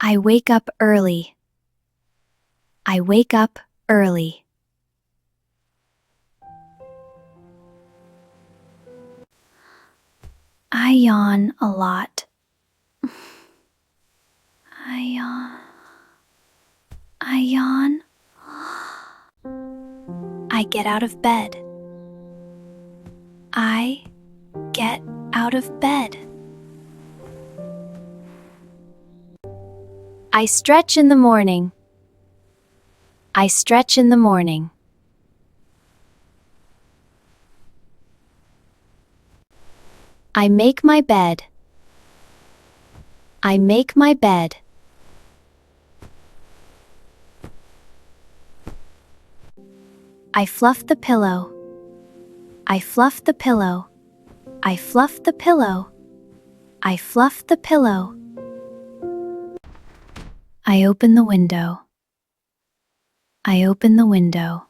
I wake up early. I wake up early. I yawn a lot. I yawn. I get out of bed. I get out of bed. I stretch in the morning. I stretch in the morning. I make my bed. I make my bed. I fluff the pillow. I fluff the pillow. I fluff the pillow. I fluff the pillow. I open the window. I open the window.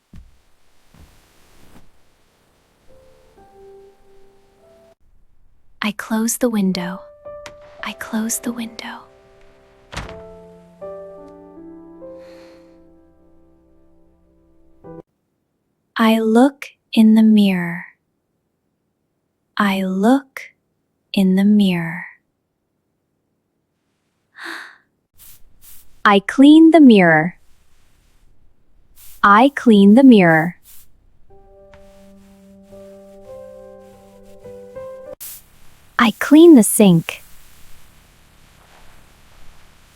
I close the window. I close the window. I look in the mirror. I look in the mirror. I clean the mirror. I clean the mirror. I clean the sink.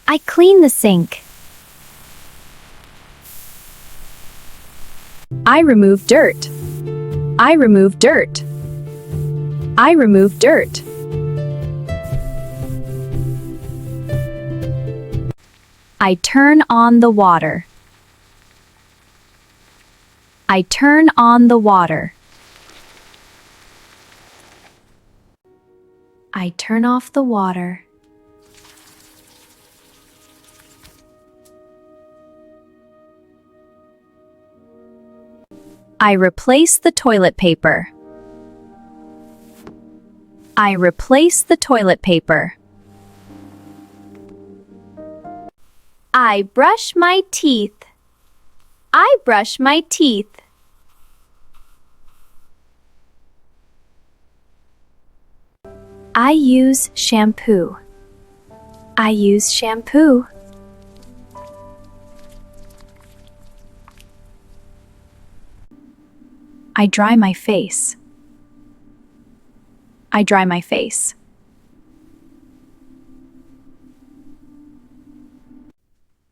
I clean the sink. I remove dirt. I remove dirt. I remove dirt. I turn on the water. I turn on the water. I turn off the water. I replace the toilet paper. I replace the toilet paper. I brush my teeth. I brush my teeth. I use shampoo. I use shampoo. I dry my face. I dry my face.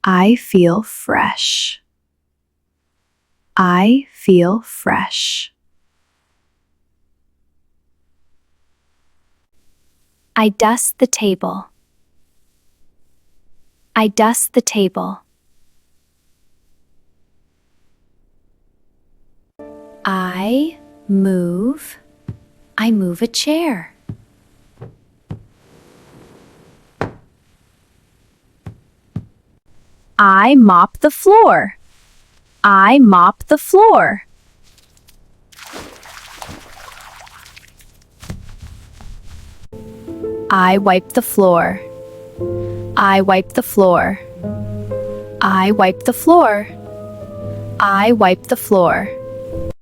I feel fresh. I feel fresh. I dust the table. I dust the table. I move a chair. I mop the floor. I mop the floor. I wipe the floor. I wipe the floor. I wipe the floor. I wipe the floor.